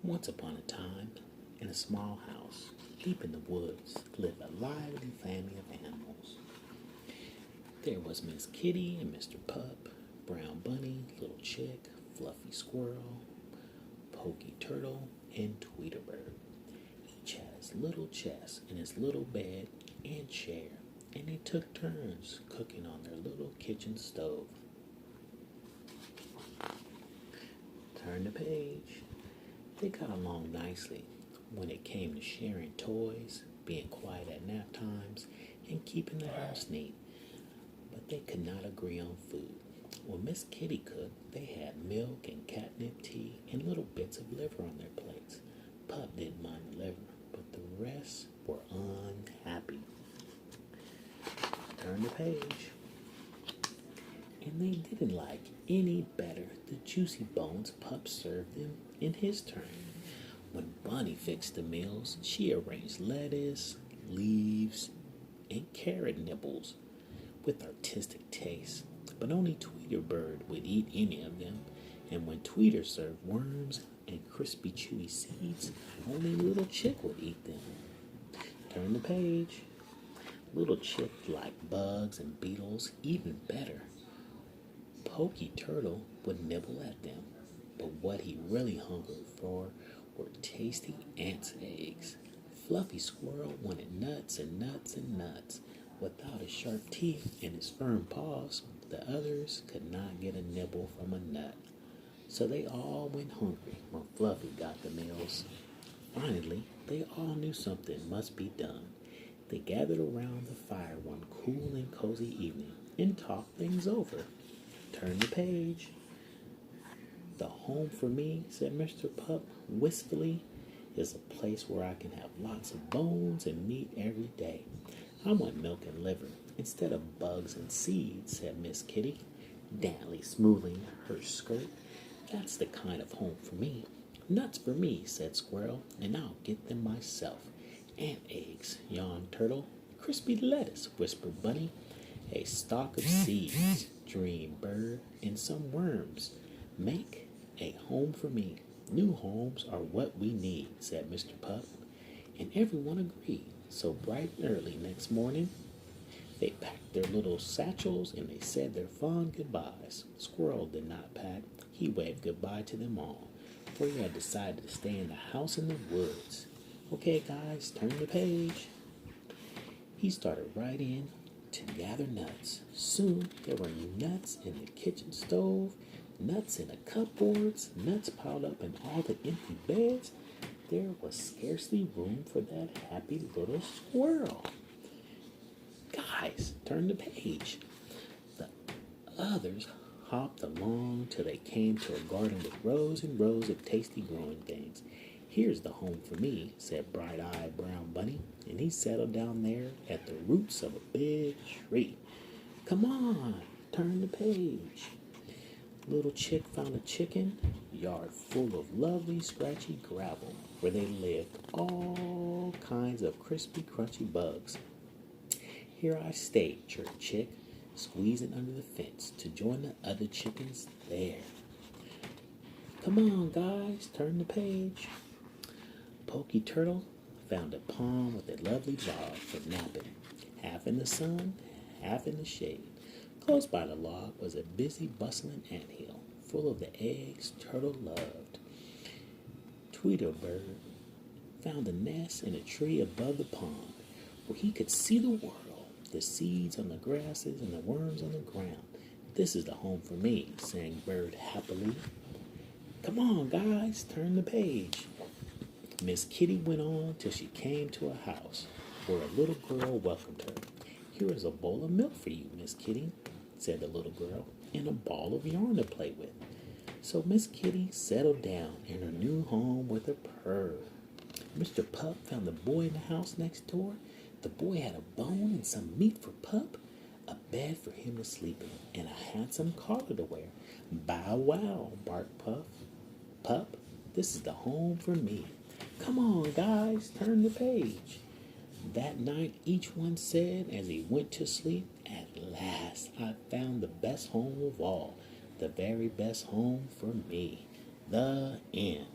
Once upon a time, in a small house, deep in the woods, lived a lively family of animals. There was Miss Kitty and Mr. Pup, Brown Bunny, Little Chick, Fluffy Squirrel, Pokey Turtle, and Tweeterbird. Each had his little chest and his little bed and chair, and they took turns cooking on their little kitchen stove. Turn the page. They got along nicely when it came to sharing toys, being quiet at nap times, and keeping the house neat, but they could not agree on food. When Miss Kitty cooked, they had milk and catnip tea and little bits of liver on their plates. Pup didn't mind the liver, but the rest were unhappy. Turn the page. And they didn't like any better the juicy bones Pup served them in his turn. When Bunny fixed the meals, she arranged lettuce, leaves, and carrot nibbles with artistic taste. But only Tweeterbird would eat any of them, and when Tweeter served worms and crispy chewy seeds, only Little Chick would eat them. Turn the page. Little Chick liked bugs and beetles even better. Pokey Turtle would nibble at them, but what he really hungered for were tasty ants' eggs. Fluffy Squirrel wanted nuts and nuts and nuts. Without his sharp teeth and his firm paws, the others could not get a nibble from a nut. So they all went hungry when Fluffy got the meals. Finally, they all knew something must be done. They gathered around the fire one cool and cozy evening and talked things over. Turn the page. The home for me, said Mr. Pup wistfully, is a place where I can have lots of bones and meat every day. I want milk and liver instead of bugs and seeds, said Miss Kitty, daintily smoothing her skirt. That's the kind of home for me. Nuts for me, said Squirrel, and I'll get them myself. Ant eggs, yawned Turtle. Crispy lettuce, whispered Bunny. A stalk of seeds, dreamed Bird, and some worms. Make a home for me. New homes are what we need, said Mr. Pup, and everyone agreed. So bright and early next morning, they packed their little satchels and they said their fond goodbyes. Squirrel did not pack. He waved goodbye to them all, for he had decided to stay in the house in the woods. Okay, guys, turn the page. He started right in to gather nuts. Soon there were nuts in the kitchen stove, nuts in the cupboards, nuts piled up in all the empty beds. There was scarcely room for that happy little squirrel. Guys, turn the page. The others hopped along till they came to a garden with rows and rows of tasty growing things. Here's the home for me, said bright-eyed Brown Bunny, and he settled down there at the roots of a big tree. Come on, turn the page. Little Chick found a chicken yard full of lovely scratchy gravel where they lived all kinds of crispy crunchy bugs. Here I stayed, chirped Chick, squeezing under the fence to join the other chickens there. Come on, guys, turn the page. Pokey Turtle found a pond with a lovely log for napping, half in the sun, half in the shade. Close by the log was a busy, bustling anthill, full of the eggs Turtle loved. Tweedledee found a nest in a tree above the pond, where he could see the world, the seeds on the grasses and the worms on the ground. This is the home for me, sang Bird happily. Come on, guys, turn the page. Miss Kitty went on till she came to a house where a little girl welcomed her. Here is a bowl of milk for you, Miss Kitty, said the little girl, and a ball of yarn to play with. So Miss Kitty settled down in her new home with a purr. Mr. Pup found the boy in the house next door. The boy had a bone and some meat for Pup, a bed for him to sleep in, and a handsome collar to wear. Bow wow, barked Pup, this is the home for me. Come on, guys, turn the page. That night, each one said as he went to sleep, at last I found the best home of all, the very best home for me. The end.